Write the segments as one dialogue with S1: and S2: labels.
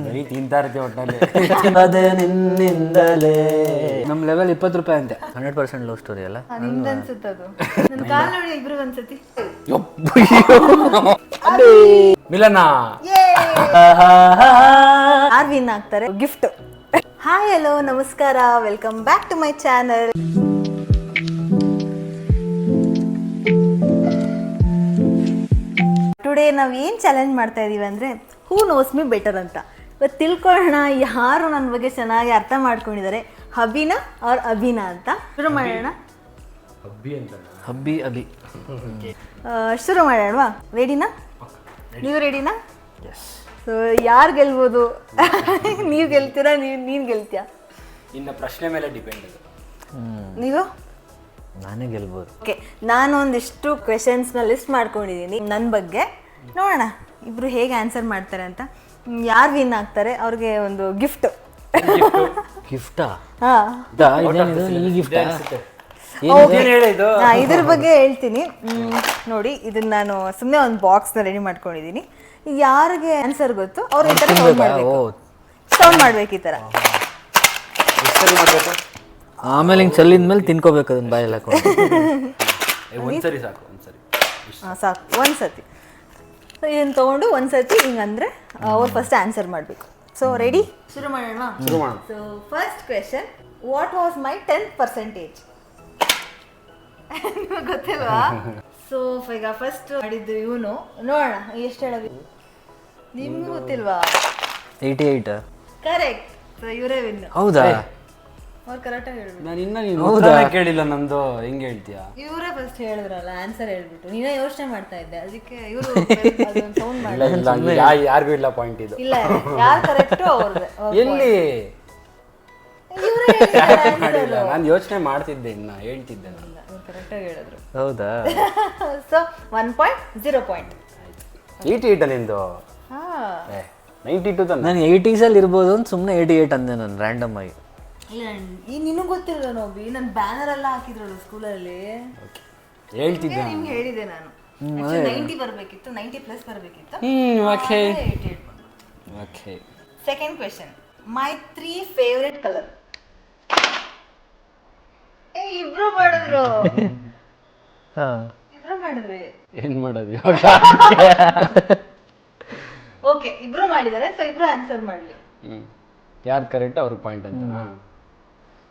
S1: ಬರೀ ತಿಂತಾ ಇರ್ತೀವಿ ಒಟ್ಟಲ್ಲಿ.
S2: ಅದೇ ನಿನ್ನಿಂದಲೇ.
S1: ನಮ್ಮ ಲೆವೆಲ್ 20 ರೂಪಾಯಿ ಅಂತೆ.
S2: 100% ಲವ್ ಸ್ಟೋರಿ ಅಲ್ಲ.
S3: ನಿಂದ ಅನ್ಸುತ್ತದು. ನನ್ನ ಕಾಲ್ ನೋಡಿ ಇಬ್ರು ಒಂದ್ಸತಿ.
S1: ಮಿಲನ
S3: ಯಾರು ವಿನ್ ಆಗ್ತಾರೆ ಗಿಫ್ಟ್. ಹಾಯ್ ಹಲೋ ನಮಸ್ಕಾರ, welcome back to my channel. Today ನಾವು ಏನು ಚಾಲೆಂಜ್ ಮಾಡ್ತಾ ಇದೀವಿ ಅಂದರೆ ಹೂ ನೋಸ್ ಮಿ ಬೆಟರ್ ಅಂತ. ಇವತ್ತು ತಿಳ್ಕೊಳ್ಳೋಣ ಯಾರು ನನ್ನ ಬಗ್ಗೆ ಚೆನ್ನಾಗಿ ಅರ್ಥ ಮಾಡ್ಕೊಂಡಿದ್ದಾರೆ, ಹಬಿನಾ ಅವ್ರ ಅಭಿನಾ ಅಂತ. ಶುರು ಮಾಡೋಣ.
S2: ಹಬ್ಬಿ ಅಭಿ.
S3: ಶುರು ಮಾಡೋಣವಾ? ರೆಡಿನಾ? ನೀವು ರೆಡಿನಾ? ಸೊ ಯಾರು ಗೆಲ್ಬೋದು? ನೀವು ಗೆಲ್ತೀರಾ, ನೀನು ಗೆಲ್ತೀಯಾ?
S1: ಇನ್ನು ಪ್ರಶ್ನೆ ಮೇಲೆ ಡಿಪೆಂಡ್.
S3: ನೀವು?
S2: ನಾನೇ ಗೆಲ್ಬೋದು.
S3: ಓಕೆ, ನಾನು ಒಂದಿಷ್ಟು ಕ್ವೆಶನ್ಸ್ನ ಲಿಸ್ಟ್ ಮಾಡ್ಕೊಂಡಿದ್ದೀನಿ ನನ್ನ ಬಗ್ಗೆ. ನೋಡೋಣ ಇಬ್ರು ಹೇಗೆ ಆನ್ಸರ್ ಮಾಡ್ತಾರೆ ಅಂತ. ಯಾರು ವಿನ್ ಆಗ್ತಾರೆ ಅವ್ರಿಗೆ ಒಂದು ಗಿಫ್ಟ್.
S2: ಗಿಫ್ಟಾ?
S3: ಹಾಂ,
S2: ಈ ಗಿಫ್ಟಾ?
S3: ಇದ್ರ ಬಗ್ಗೆ ಹೇಳ್ತೀನಿ ನೋಡಿ. ಇದನ್ನ ನಾನು ಸುಮ್ಮನೆ ಒಂದು ಬಾಕ್ಸ್ನ ರೆಡಿ ಮಾಡ್ಕೊಂಡಿದ್ದೀನಿ. ಯಾರಿಗೆ ಆನ್ಸರ್ ಗೊತ್ತು ಅವ್ರು ಈ ಥರ ಸೌಂಡ್ ಮಾಡ್ಬೇಕು ಈ ಥರ.
S2: ಆಮೇಲೆ ಹಿಂಗೆ ಚಲ್ಲಿದ ಮೇಲೆ ತಿನ್ಕೋಬೇಕು ಅದನ್ನ ಬಾಯಲ್ಲಿ ಹಾಕೊಂಡು.
S1: ಒಂದ್ಸರಿ ಸಾಕು, ಒಂದ್ಸರಿ
S3: ಸಾಕು, ಒಂದ್ಸತಿ. ಸೊ ಇದನ್ನು ತೊಗೊಂಡು ಒಂದ್ಸತಿ ಹಿಂಗಂದ್ರೆ ಅವ್ರು ಫಸ್ಟ್ ಆನ್ಸರ್ ಮಾಡಬೇಕು. So ready? ಶುರು ಮಾಡೋಣ. So first question, what was my 10%? ಗೊತ್ತಿಲ್ವಾ? ಸೊ ಈಗ ಫಸ್ಟ್ ಮಾಡಿದ್ದು ಇವನು. ನೋಡೋಣ ಎಷ್ಟು ಹೇಳೋದು. ನಿಮ್ಗೂ ಗೊತ್ತಿಲ್ವಾ?
S2: 88.
S3: ಕರೆಕ್ಟ್. ಸೊ ಇವರೇ ವಿನ್.
S2: ಹೌದಾ?
S3: ಅವ್ರು ಕರೆಕ್ಟಾಗಿ ಹೇಳ್ಬಿಟ್ಟು.
S1: ನಾನು ಇನ್ನ ನೀನು ಉತ್ತರನೇ ಕೇಳಿಲ್ಲ ನಂದು, ಹೆಂಗೆ ಹೇಳ್ತೀಯಾ?
S3: ಇವರೇ ಫಸ್ಟ್ ಹೇಳಿದ್ರಲ್ಲ ಆನ್ಸರ್ ಹೇಳ್ಬಿಟ್ಟು, ನೀನೇ ಯೋಚನೆ ಮಾಡ್ತಾ ಇದ್ದೆ, ಅದಕ್ಕೆ ಇವರು ಸೌಂಡ್ ಮಾಡಿ.
S1: ಯಾರಿಗೂ ಇಲ್ಲ ಪಾಯಿಂಟ್ ಇದು.
S3: ಇಲ್ಲ, ಯಾರು ಕರೆಕ್ಟು ಅವ್ರದ್ದೇ.
S1: ಎಲ್ಲಿ
S3: ಇವರೇ ಹೇಳಿಲ್ಲ,
S1: ನಾನು ಯೋಚನೆ ಮಾಡ್ತಿದ್ದೆ, ಇನ್ನ ಹೇಳ್ತಿದ್ದೆ ನಾನು.
S3: ಕರೆಕ್ಟಾಗಿ ಹೇಳಿದ್ರು.
S2: ಹೌದಾ?
S3: So 1 point, 0 point.
S1: 88 ನಿಂದು?
S3: ಹಾಂ,
S1: 92 ತಾನೆ?
S2: ನಾನು 80s ಇರ್ಬೋದು ಅಂತ ಸುಮ್ಮನೆ 88 ಅಂದೆ ನಾನು ರ್ಯಾಂಡಮ್ ಆಗಿ.
S3: ಇಲ್ಲ ಈ ನಿನಗೆ ಗೊತ್ತಿಲ್ಲ ನೋಬಿ, ನನ್ನ ಬ್ಯಾನರ್ ಎಲ್ಲ ಹಾಕಿದ್ರಲ್ಲ ಸ್ಕೂಲಲ್ಲಿ,
S1: ಹೇಳ್ತಿದ್ದೆ.
S3: ನಿಮ್ಗೆ ಹೇಳಿದೆ ನಾನು. 90 ಬರಬೇಕಿತ್ತು, 90+ ಬರಬೇಕಿತ್ತು.
S1: ಓಕೆ
S3: 88 ಬಂತು.
S1: ಓಕೆ.
S3: ಸೆಕೆಂಡ್ ಕ್ವೆಶನ್, ಮೈ 3 ಫೇವ್ರೆಟ್ ಕಲರ್. ಇಬ್ರು ಮಾಡಿದ್ರು.
S2: ಹಾಂ,
S3: ಇಬ್ರು ಮಾಡಿದ್ರಿ.
S1: ಏನ್ ಮಾಡೋದು ಇವಾಗ?
S3: ಓಕೆ, ಇಬ್ರು ಮಾಡಿದ್ದಾರೆ. ಸೊ ಇಬ್ರು ಆನ್ಸರ್ ಮಾಡಲಿ.
S1: ಯಾರು ಕರೆಕ್ಟ್ ಅವ್ರಿಗೆ ಪಾಯಿಂಟ್ ಅಂತ.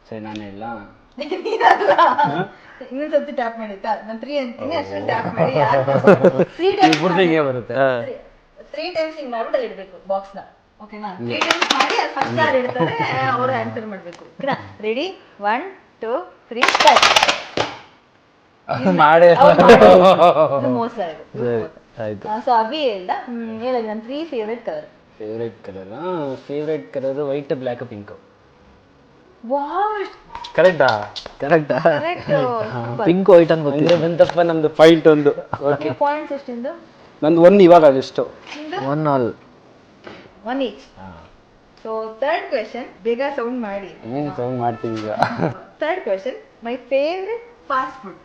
S1: ಸರಿ, ನಾನೇ ಇಲ್ಲ.
S3: ಇನ್ನೊಂದು ಸತಿ ಟ್ಯಾಪ್ ಮಾಡಿ. ನಾನು 3 ಅಂತೀನಿ, ಅಷ್ಟು ಟ್ಯಾಪ್ ಮಾಡಿ.
S1: 3 ಬರುತ್ತೆ.
S3: 3 ಟೈಮ್ಸ್ ಹಿಂಗೆ ಮಾಡ್ಬಿಟ್ಟು ಅಲ್ಲಿ ಇಡಬೇಕು ಬಾಕ್ಸ್ನ. ಓಕೆನಾ? 3 ಟೈಮ್ಸ್ ಮಾಡಿ ಅದು ಫಸ್ಟ್ ಯಾರು ಇಡ್ತಾರೆ ಅವರು ಆನ್ಸರ್ ಮಾಡಬೇಕು. ಓಕೆನಾ? ರೆಡಿ? 1 2 3 ಸ್ಟಾರ್ಟ್.
S1: ಮಾಡೇ
S3: ಮೋಸ ಇದು.
S2: ಆಯ್ತು.
S3: ಸೊ ಅಭಿ ಹೇಳ್ದ, ಹೇಳಿ ನನ್ನ 3 favourite colour.
S1: Favourite colour white, black, pink.
S3: Wow,
S1: ಕರೆಕ್ಟಾ?
S2: ಕರೆಕ್ಟಾ?
S3: ಕರೆಕ್ಟ್.
S2: ಪಿಂಕ್ ವೈಟ್ ಅಂತ ಗೊತ್ತಿಲ್ಲ.
S1: ಬಂತಪ್ಪ ನಮ್ದು ಪಾಯಿಂಟ್ ಒಂದು.
S3: ಓಕೆ, ಪಾಯಿಂಟ್ಸ್ ಎಷ್ಟಿಂದು?
S1: ನಂದು 1 ಇವಾಗ ಅದೆಷ್ಟು?
S2: 1 all.
S3: 1 each. So third question, ಬೇಗ ಸೌಂಡ್ ಮಾಡಿ.
S1: ಸೌಂಡ್ ಮಾಡ್ತೀವಿ ಈಗ.
S3: Third question, my favourite fast food.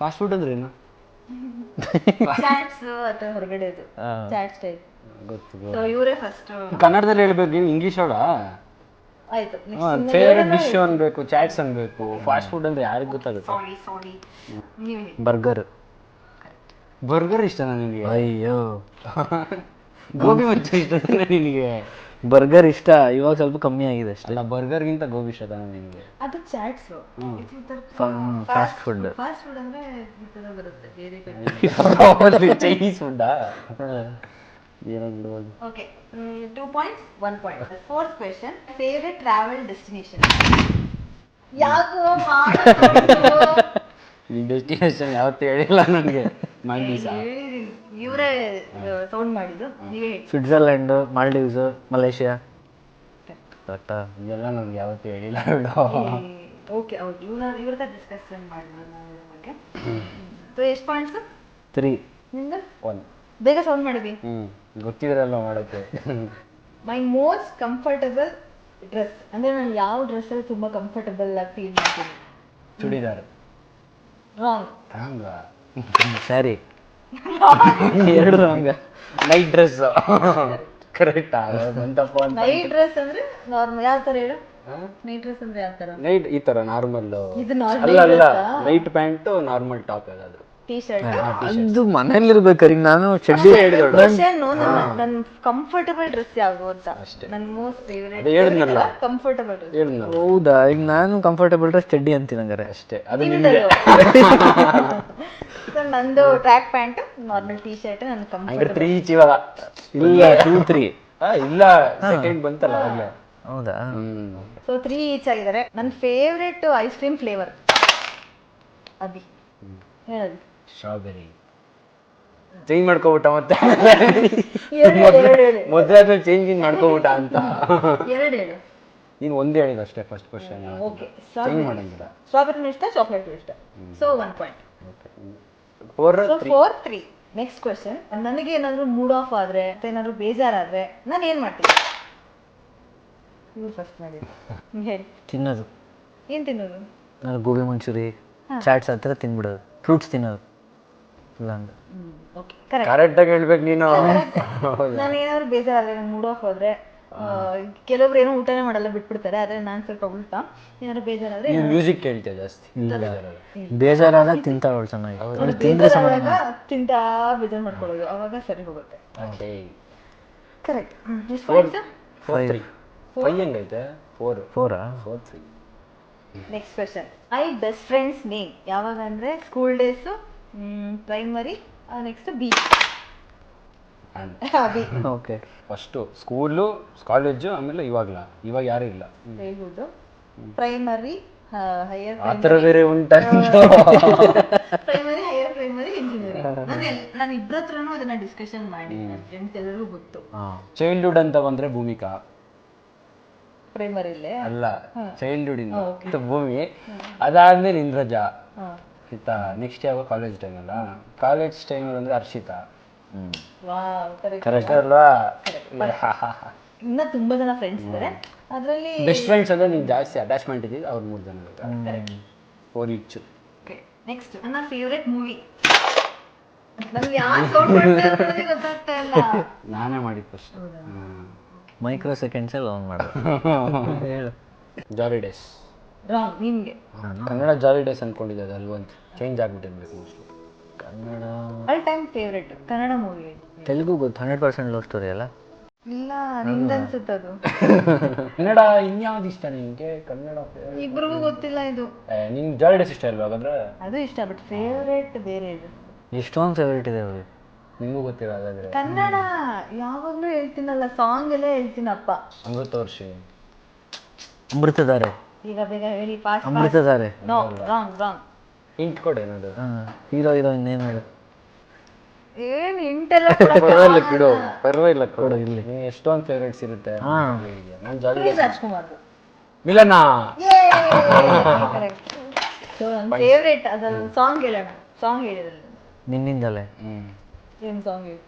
S1: Fast food ಅಂದ್ರೆ ಏನು?
S3: ಚಾಟ್ಸ್ ಅಥವಾ ಹೊರಗಡೆದು ಚಾಟ್ ಸ್ಟೈಲ್.
S1: ಗೊತ್ತು.
S3: ಸೊ ಇವರೇ ಫಸ್ಟ್.
S1: ಕನ್ನಡದಲ್ಲಿ ಹೇಳ್ಬೇಕು, ನೀನು ಇಂಗ್ಲೀಷ್ ಅವಳ?
S3: ಆಯ್ತು.
S1: ಫೇವ್ರೆಟ್ ಡಿಶ್ ಅನ್ಬೇಕು, ಚಾಟ್ಸ್ ಅನ್ಬೇಕು. ಫಾಸ್ಟ್ ಫುಡ್ ಅಂದ್ರೆ ಯಾರಿಗೆ ಗೊತ್ತಾಗುತ್ತೆ?
S3: ಸಾರಿ ನೀವು.
S2: ಬರ್ಗರ್.
S1: ಬರ್ಗರ್ ಇಷ್ಟನಾ ನಿನಗೆ?
S2: ಅಯ್ಯೋ,
S1: ಗೋಬಿ ಮಂಚೂರಿ ಇಷ್ಟನಾ ನಿನಗೆ?
S2: ಬರ್ಗರ್ ಇಷ್ಟ, ಇವಾಗ ಸ್ವಲ್ಪ ಕಮ್ಮಿ ಆಗಿದೆ ಅಷ್ಟೇ.
S1: ಅಲ್ಲ, ಬರ್ಗರ್ಗಿಂತ ಗೋಬಿ ಇಷ್ಟ ತಾನೆ ನಿನಗೆ?
S3: ಅದು chaats.
S2: Fast food.
S3: Fast food ಅಂದ್ರೆ ಈ ತರ ಬರುತ್ತೆ, ಬೇರೆ ಕಡೆ.
S1: ಚೈನೀಸ್ ಫುಡ್ಡಾ? ಏನೋ ಬಿಡುವುದು.
S3: Okay, 2 points, 1 point. Fourth question, favourite travel destination. ಯಾಕೋ
S1: ಈ ಡೆಸ್ಟಿನೇಷನ್ ಯಾವತ್ತೂ ಹೇಳಿಲ್ಲ ನನಗೆ.
S3: ಇವರೇ ಸೌಂಡ್ ಮಾಡಿದ್ದು, ನೀವೇ ಹೇಳಿ.
S2: Switzerland, Maldives, Malaysia. ಕರೆಕ್ಟಾ?
S1: ಇದೆಲ್ಲ ನನಗೆ ಯಾವತ್ತೂ ಹೇಳಿಲ್ಲ ಬಿಡು.
S3: ಓಕೆ, ಹೌದು, ಇವ್ರದ್ದು ಡಿಸ್ಕಷನ್ ಮಾಡಿದ್ರು ನಾವು ಇದ್ರ ಬಗ್ಗೆ. ಸೊ ಎಷ್ಟು ಪಾಯಿಂಟ್ಸ್?
S2: 3.
S3: ನಿಂದ?
S1: 1.
S3: ಬೇಗ ಸೌಂಡ್ ಮಾಡಿದ್ವಿ.
S1: ಗೊತ್ತಿದ್ರಲ್ಲ ಮಾಡೋಕ್ಕೆ.
S3: ಮೈ ಮೋಸ್ಟ್ ಕಂಫರ್ಟಬಲ್ ಡ್ರೆಸ್ ಅಂದರೆ ನಾನು ಯಾವ ಡ್ರೆಸ್ಸಲ್ಲಿ ತುಂಬ ಕಂಫರ್ಟಬಲ್ ಆಗಿ ಫೀಲ್ ಮಾಡ್ತೀನಿ?
S1: ಚೂಡಿದಾರ್.
S3: ರಾಂಗ್.
S1: ಹಂಗ
S2: ಸ್ಯಾರಿ. 2 ರಾಂಗ್.
S1: Night dress. ಕರೆಕ್ಟಾ ಬಂತಪ್ಪ ಅಂತ.
S3: ನೈಟ್ ಡ್ರೆಸ್ ಅಂದ್ರೆ ನಾರ್ಮಲ್ ಯಾವ ತರ ಹೇಳು? ನೈಟ್ ಡ್ರೆಸ್ ಅಂದ್ರೆ ಯಾವ ತರ?
S1: ನೈಟ್ ಈ ತರ ನಾರ್ಮಲ್.
S3: ಇದು
S1: ಅಲ್ಲ ನೈಟ್ ಪ್ಯಾಂಟ್ ನಾರ್ಮಲ್ ಟಾಪ್ ಅದು.
S3: T shirt.
S2: ಅದು ಮನೇಲಿ ಇರ್ಬೇಕಾರೆ ಈಗ ನಾನು ಚಡ್ಡಿ
S3: ನನ್ ಕಂಫರ್ಟಬಲ್ ಡ್ರೆಸ್ ಯಾವುದು ಅಂತ. ನನ್ ಮೋಸ್ಟ್ ಫೇವರೇಟ್
S1: ಹೇಳಿದ್ನಲ್ಲ
S3: ಕಂಫರ್ಟಬಲ್ ಡ್ರೆಸ್.
S1: ಹೇಳಿದ್ನಲ್ಲ.
S2: ಹೌದಾ, ಈಗ ನಾನು ಕಂಫರ್ಟಬಲ್ ಡ್ರೆಸ್ ಚಡ್ಡಿ ಅಂತೀನಿ ಹಂಗಾರೆ.
S1: ಅಷ್ಟೇ ಅದು ನಿಮ್ಗೆ.
S3: ನಂದು track pant normal T shirt ನನ್
S1: ಹಂಗಾರೆ 3 ಈಚ್ ಇವಾಗ.
S2: ಇಲ್ಲ 2-3.
S1: ಇಲ್ಲ ಸೆಕೆಂಡ್ ಬಂತಲ್ಲ ಆಗ್ಲೇ.
S2: ಹೌದಾ.
S3: ಸೊ 3 ಈಚ್ ಆಗಿದ್ದಾರೆ. ನನ್ನ ಫೇವ್ರೇಟ್ ಐಸ್ ಕ್ರೀಮ್ ಫ್ಲೇವರ್ ಅದಿ ಹೇಳೋದು.
S1: ಸ್ಟ್ರಾಬೆರಿ ಚೇಂಜ್ ಮಾಡ್ಕೋಬಿಟ್ಟ ಮತ್ತೆ.
S3: ಎರಡು
S1: ಮೊದಲಾದ್ರೆ ಚೇಂಜ್ ಮಾಡ್ಕೋಬಿಟ್ಟ ಅಂತ.
S3: ಎರಡು ಹೇಳು.
S1: ನೀನು ಒಂದೇ ಹೇಳಿದ ಅಷ್ಟೇ ಫಸ್ಟ್ ಕ್ವಶನ್.
S3: ಓಕೆ,
S1: ಚೇಂಜ್ ಮಾಡಂಗಿಲ್ಲ.
S3: ಸ್ಟ್ರಾಬೆರಿ ಇಷ್ಟ, ಚಾಕ್ಲೇಟ್ ಇಷ್ಟ. So 1 point. 4-3. Next question. ನನಗೆ ಏನಾದ್ರು ಮೂಡ್ ಆಫ್ ಆದ್ರೆ ಮತ್ತೆ ಏನಾದ್ರು ಬೇಜಾರಾದ್ರೆ ನಾನು ಏನ್ ಮಾಡ್ತೀನಿ? ನೀವು ಫಸ್ಟ್ ಮಾಡಿ ಹೇಳಿ.
S2: ತಿನ್ನೋದು.
S3: ಏನ್ ತಿನ್ನೋದು?
S2: ನಾನು ಗೋಬಿ ಮಂಚೂರಿ, ಚಾಟ್ಸ್ ಆ ಥರ ತಿನ್ಬಿಡೋದು. ಫ್ರೂಟ್ಸ್ ತಿನ್ನೋದು. ಇಲ್ಲ ಅಂದ್ರೆ
S3: ಓಕೆ, ಕರೆಕ್ಟ್.
S1: ಕರೆಕ್ಟಾಗಿ ಹೇಳ್ಬೇಕು ನೀನು.
S3: ನಾನು ಏನಾದ್ರು ಬೇಜಾರಾದ್ರೆ ನಂಗೆ ಮೂಡ್ ಆಫ್ ಆದ್ರೆ ಕೆಲವೊಬ್ರು ಏನೋ ಊಟನೇ ಮಾಡಲ್ಲ ಬಿಟ್ಬಿಡ್ತಾರೆ, ಆದ್ರೆ ನಾನು ಸ್ವಲ್ಪ ಉಲ್ಟಾ. ಏನಾದ್ರು ಬೇಜಾರಾದ್ರೆ
S1: ಮ್ಯೂಸಿಕ್ ಕೇಳ್ತೀಯ ಜಾಸ್ತಿ.
S2: ಬೇಜಾರಾದಾಗ ತಿಂತಾವಳು ಚೆನ್ನಾಗಿ.
S3: ಬೇಜಾರಾದಾಗ ತಿಂತಾ ಬೇಜಾರು ಮಾಡ್ಕೊಳ್ಳೋದು, ಅವಾಗ ಸರಿ ಹೋಗುತ್ತೆ. ಕರೆಕ್ಟ್.
S1: 4-3. 5 ಹೆಂಗೈತೆ? 4-3.
S3: Next question. My best friends name ಯಾವಾಗ ಅಂದ್ರೆ school days, primary, next B.
S2: Okay.
S1: First school, college, ಆಮೇಲೆ ಇವಾಗ ಯಾರು ಇಲ್ಲ.
S3: ಚೈಲ್ಡ್ಹುಡ್, ಪ್ರೈಮರಿ, ಹೈಯರ್
S1: ಆ ಥರ ಬೇರೆ ಉಂಟಾ?
S3: Primary, higher primary, engineering. ನಾನು ಇಬ್ಬರ ಹತ್ರನೂ ಅದನ್ನ ಡಿಸ್ಕಷನ್ ಮಾಡಿ ನನ್ನ ಫ್ರೆಂಡ್ಸ್ ಎಲ್ಲರಿಗೂ ಗೊತ್ತು.
S1: ಚೈಲ್ಡ್ಹುಡ್ ಅಂತ ಬಂದ್ರೆ ಭೂಮಿಕಾ.
S3: ಪ್ರೈಮರಿಲೇ
S1: ಅಲ್ಲ, ಚೈಲ್ಡ್ಹುಡ್ ಇಂದ ಭೂಮಿ, ಅದಾದ್ಮೇಲೆ ಇಂದ್ರಜಾ ಆಯ್ತಾ. ನೆಕ್ಸ್ಟ್ ಯಾವ ಕಾಲೇಜ್ ಟೈಮ್ ಅಲ್ಲ, ಕಾಲೇಜ್ ಟೈಮ್ ಅಂದ್ರೆ ಹರ್ಷಿತಾ. ಕರೆಕ್ಟ್ ಅಲ್ವಾ?
S3: ಇನ್ನ ತುಂಬಾ ಜನ ಫ್ರೆಂಡ್ಸ್ ಇದ್ದಾರೆ. ಅದರಲ್ಲಿ
S1: ಬೆಸ್ಟ್ ಫ್ರೆಂಡ್ಸ್ ಅಂದ್ರೆ ನೀನು ಜಾಸ್ತಿ ಅಟ್ಯಾಚ್ಮೆಂಟ್ ಇದ್ದೀವಿ ಅವ್ರು 3 ಜನ. 4 ಈಚ್.
S3: ನೆಕ್ಸ್ಟ್ ನನ್ನ ಫೇವ್ರೆಟ್ ಮೂವಿ. ನನಗೆ ಯಾರು ಕೌಂಟ್ ಮಾಡ್ತಾರೆ ಅನ್ನೋದೇ ಗೊತ್ತಾಗ್ತಾ ಇಲ್ಲ.
S1: ನಾನೇ ಮಾಡಿದ್ದು ಫಸ್ಟ್.
S2: ಮೈಕ್ರೋ ಸೆಕೆಂಡ್ಸಲ್ಲಿ ಆನ್ ಮಾಡೋದು. ಹೇಳು.
S1: Jolly days.
S3: ರಾಂಗ್. ನಿಮ್ಗೆ
S1: ಕನ್ನಡ ಜಾಲಿ ಡೇಸ್ ಅನ್ಕೊಂಡಿದ್ದೆ, ಅದು ಅಲ್ವಂತ ಚೇಂಜ್ ಆಗ್ಬಿಟ್ಟಿರ್ಬೇಕು mostly.
S2: Kannada
S3: all time favourite Kannada movie.
S2: Telugu ಗೊತ್ತು. 100% ಲವ್ ಸ್ಟೋರಿ ಅಲ್ಲ?
S3: ಇಲ್ಲ, ನಿಂದ ಅನ್ಸುತ್ತೆ ಅದು.
S1: ಕನ್ನಡ ಇನ್ಯಾವ್ದು ಇಷ್ಟ ನಿಮಗೆ? ಕನ್ನಡ
S3: ಇಬ್ರಿಗೂ ಗೊತ್ತಿಲ್ಲ ಇದು.
S1: ನಿಂಗೆ ಜಾಲಿ ಡೇಸ್ ಇಷ್ಟ ಅಲ್ವಾ? ಹಾಗಾದ್ರೆ
S3: ಅದು ಇಷ್ಟ, ಬಟ್ ಫೇವ್ರೇಟ್ ಬೇರೆ ಇದು.
S2: ಎಷ್ಟೊಂದು ಫೇವ್ರೇಟ್ ಇದೆ ಅವ್ರಿಗೆ.
S1: ನಿಮಗೂ ಗೊತ್ತಿಲ್ಲ ಹಾಗಾದ್ರೆ?
S3: ಕನ್ನಡ ಯಾವಾಗಲೂ ಹೇಳ್ತೀನಲ್ಲ, ಸಾಂಗ್ ಎಲ್ಲ ಹೇಳ್ತೀನಪ್ಪ.
S1: ಅಮೃತ ವರ್ಷಿ.
S2: ಅಮೃತಧಾರೆ.
S3: ಈಗ ಬೇಗ ಹೇಳಿ, fast.
S2: Amruthadhare.
S3: No, wrong wrong.
S1: Hint ಕೊಡು ಏನಾದ್ರು.
S2: ಹೀರೋ ಹೀರೋಯಿನ್ ಏನು ಹೇಳು?
S3: ಏನ್ ಇಂಟೆಲ್ಲ
S1: ಪರವಾಗಿಲ್ಲ ಕೊಡು. ಇಲ್ಲಿ ಎಷ್ಟೊಂದು ಫೇವ್ರೇಟ್ಸ್ ಇರುತ್ತೆ. ನಾನು ಜಾಲಿ ಡೇಸ್.
S3: ರಾಜ್ಕುಮಾರ್.
S1: ಮಿಲನ.
S3: ಕರೆಕ್ಟ್. ಸೊ ನನ್ನ ಫೇವ್ರೇಟ್ ಅದ್ರಲ್ಲಿ ಸಾಂಗ್ ಹೇಳೋಣ. ಸಾಂಗ್ ಹೇಳಿದ್ರಲ್ಲಿ
S2: ನಿನ್ನಿಂದಲೇ.
S3: ಏನು ಸಾಂಗ್ ಹೇಳಿ?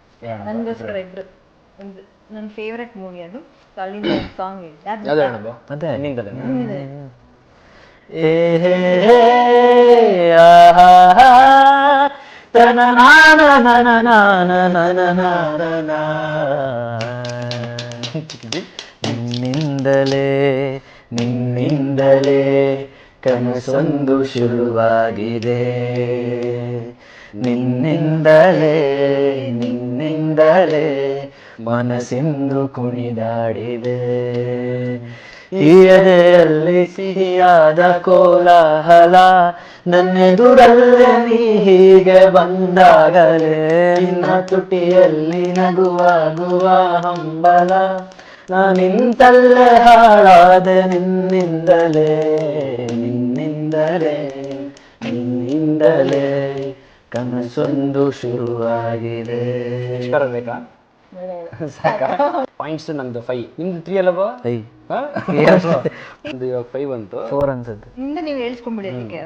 S3: ನನಗೋಸ್ಕರ ಇಬ್ರು. ನನ್ನ ಫೇವ್ರೇಟ್ ಮೂವಿ ಅದು. ಅಲ್ಲಿಂದ ಸಾಂಗ್ ಹೇಳಿ.
S1: ಯಾವ್ದು ಹೇಳೋದು?
S2: ಮತ್ತೆ
S1: ನಿನ್ನಿಂದಲೇ.
S2: ನಿನ್ನಿಂದಲೇ ನಿನ್ನಿಂದಲೇ ಕನಸೊಂದು ಶುರುವಾಗಿದೆ. ನಿನ್ನಿಂದಲೇ ನಿನ್ನಿಂದಲೇ ಮನಸ್ಸಿಂದು ಕುಣಿದಾಡಿದೆ. ಈ ಎದೆಯಲ್ಲಿ ಸಿಹಿಯಾದ ಕೋಲಾಹಲ, ನನ್ನೆದುರಲ್ಲೇ ನೀ ಹೀಗೆ ಬಂದಾಗಲೇ ನಿನ್ನ ತುಟಿಯಲ್ಲಿ ನಗುವಾಗುವ ಹಂಬಲ. ನಾನಿಂತಲ್ಲೇ ಹಾಳಾದೆ ನಿನ್ನಿಂದಲೇ ನಿನ್ನಿಂದಲೇ ನಿನ್ನಿಂದಲೇ ಕನಸೊಂದು ಶುರುವಾಗಿದೆ.
S1: ಬೇಕಾ? ಸಾಕಾ? ಪಾಯಿಂಟ್ಸ್ ನಂದು 5, ನಿಮ್ದು 3 ಅಲ್ಲವಾ?
S2: 5.
S1: ಇದು ಇವಾಗ 5 ಬಂತು.
S2: 4 ಅನ್ಸುತ್ತೆ.
S3: ಇಂದ ನೀವು ಹೇಳ್ಸ್ಕೊಂಡ್ಬಿಡಿ ಅದಕ್ಕೆ.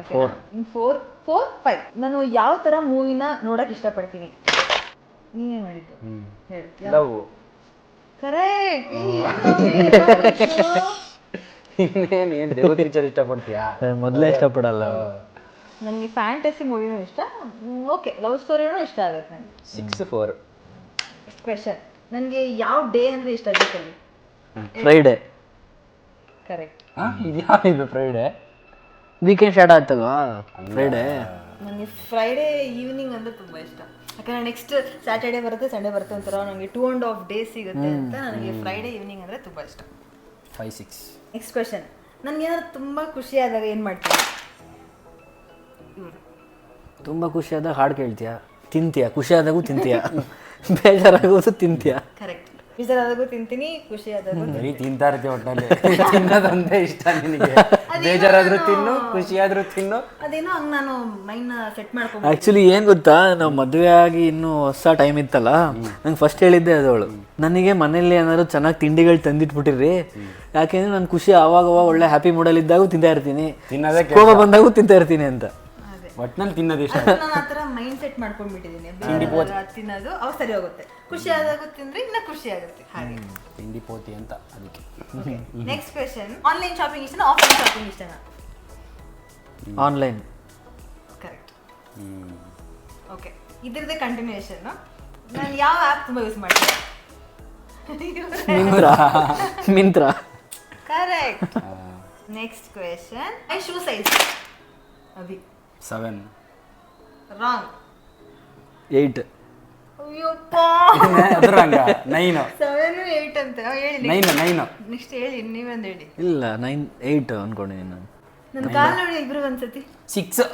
S3: 4, 5. ನಾನು ಯಾವ ತರ ಮೂವಿನ ನೋಡಕ್ ಇಷ್ಟಪಡ್ತೀನಿ? ನೀವೇ ಮಾಡಿದ್ದು ಹೇಳಿ.
S1: ಲವ್.
S3: ಕರೆಕ್ಟ್.
S1: ಇನ್ನೇನು ದೇವತೆ ಪಿಕ್ಚರ್ ಇಷ್ಟಪಡ್ತೀಯಾ?
S2: ಮೊದಲೇ ಇಷ್ಟಪಡಲ್ಲ.
S3: ನನಗೆ ಫ್ಯಾಂಟಸಿ ಮೂವಿನೂ ಇಷ್ಟ. ಓಕೆ, ಲವ್ ಸ್ಟೋರಿನೂ ಇಷ್ಟ ಆಗುತ್ತೆ ನನಗೆ.
S1: 6-4.
S3: ಕ್ವೆಶನ್. ನನಗೆ ಯಾವ ಡೇ ಅಂದರೆ ಇಷ್ಟ ವೀಕಲ್ಲಿ?
S2: ಫ್ರೈಡೆ.
S3: ಕರೆಕ್ಟ್.
S1: ಇದು ಫ್ರೈಡೆ
S2: ವೀಕೆಂಡ್ ಸ್ಟಾರ್ಟ್ ಆಗ್ತಲ್ವಾ ಫ್ರೈಡೆ.
S3: ನನಗೆ ಫ್ರೈಡೇ ಈವ್ನಿಂಗ್ ಅಂದರೆ ತುಂಬ ಇಷ್ಟ. ಯಾಕಂದರೆ ನೆಕ್ಸ್ಟ್ ಸ್ಯಾಟರ್ಡೇ ಬರುತ್ತೆ, ಸಂಡೇ ಬರುತ್ತೆ, ಒಂಥರ ನನಗೆ 2.5 days ಸಿಗುತ್ತೆ ಅಂತ ನನಗೆ ಫ್ರೈಡೇ ಈವ್ನಿಂಗ್ ಅಂದರೆ ತುಂಬ ಇಷ್ಟ.
S1: 5-6.
S3: ನೆಕ್ಸ್ಟ್ ಕ್ವೆಶನ್, ನನಗೇನಾದ್ರು ತುಂಬ ಖುಷಿಯಾದಾಗ ಏನು ಮಾಡ್ತೀನಿ?
S2: ತುಂಬ ಖುಷಿಯಾದಾಗ ಹಾಡು ಕೇಳ್ತೀಯ, ತಿಂತೀಯ, ಖುಷಿಯಾದಾಗೂ ತಿಂತೀಯ, ಬೇಜಾರಾಗೋದು ತಿಂತೀಯ.
S3: ಕರೆಕ್ಟ್. ಬೇಜಾರಾದಾಗೂ ತಿಂತೀನಿ, ಖುಷಿಯಾದಾಗೂ
S1: ಬರೀ ತಿಂತಾ ಇರ್ತೀವಿ ಒಟ್ಟಲ್ಲಿ. ತಿನ್ನೋದಂದೇ ಇಷ್ಟ ನಿನಗೆ. ಬೇಜಾರಾದ್ರೂ ತಿನ್ನು, ಖುಷಿಯಾದ್ರೂ ತಿನ್ನು.
S3: ಅದೇನೋ ಹಂಗೆ ನಾನು ಮೈಂಡ್ನ ಸೆಟ್ ಮಾಡ್ಕೊಂಡು.
S2: ಆ್ಯಕ್ಚುಲಿ ಏನು ಗೊತ್ತಾ, ನಾವು ಮದುವೆ ಆಗಿ ಇನ್ನೂ ಹೊಸ ಟೈಮ್ ಇತ್ತಲ್ಲ, ನಂಗೆ ಫಸ್ಟ್ ಹೇಳಿದ್ದೆ ಅದವಳು, ನನಗೆ ಮನೇಲಿ ಏನಾದ್ರು ಚೆನ್ನಾಗಿ ತಿಂಡಿಗಳು ತಂದಿಟ್ಬಿಟ್ಟಿರಿ, ಯಾಕೆಂದ್ರೆ ನಾನು ಖುಷಿ ಆವಾಗ ಒಳ್ಳೆ ಹ್ಯಾಪಿ ಮೂಡಲ್ಲಿ ಇದ್ದಾಗೂ ತಿಂತಾ ಇರ್ತೀನಿ, ಕೋಪ ಬಂದಾಗೂ ತಿಂತಾ ಇರ್ತೀನಿ ಅಂತ.
S1: ಒಟ್ನಲ್ಲಿ ತಿನ್ನೋದು ಇಷ್ಟ.
S3: ನಾನು ಆ ಥರ ಮೈಂಡ್ ಸೆಟ್ ಮಾಡ್ಕೊಂಡ್ಬಿಟ್ಟಿದ್ದೀನಿ. ತಿನ್ನೋದು ಅವಾಗ ಸರಿ ಹೋಗುತ್ತೆ, ಖುಷಿ ಆದಾಗ ತಿಂದ್ರೆ ಇನ್ನ ಖುಷಿ ಆಗುತ್ತೆ. ಹಾಗೆ
S1: ತಿಂಡಿ ಪೋತಿ ಅಂತ ಅದಕ್ಕೆ.
S3: ನೆಕ್ಸ್ಟ್ ಕ್ವೆಶನ್, ಆನ್ಲೈನ್ ಶಾಪಿಂಗ್ ಇಷ್ಟನಾ ಆಫ್ಲೈನ್ ಶಾಪಿಂಗ್ ಇಷ್ಟನಾ?
S2: ಆನ್ಲೈನ್.
S3: ಕರೆಕ್ಟ್. ಓಕೆ, ಇದ್ರದ್ದೇ ಕಂಟಿನ್ಯೂಯೇಷನ್. ನಾನು ಯಾವ ಆ್ಯಪ್ ತುಂಬ ಯೂಸ್ ಮಾಡ್ತೀನಿ?
S2: Myntra.
S3: Correct. Next question, my shoe size? Abhi
S1: 7.
S3: Wrong.
S2: 8.
S3: ಅಯ್ಯಪ್ಪ,
S1: ಅದ್ರಂಗ 9.
S3: 7 8 ಅಂತ ಹೇಳಿ.
S1: 9.
S3: ನೆಕ್ಸ್ಟ್ ಹೇಳಿ, ನೀವೊಂದು ಹೇಳಿ.
S2: ಇಲ್ಲ 9 8 ಅನ್ಕೊಂಡಿದ್ದೀನಿ ನಾನು.
S3: ನನ್ನ ಕಾಲ್ ನೋಡಿ ಇಬ್ರು ಒಂದ್ಸತಿ.
S1: 6.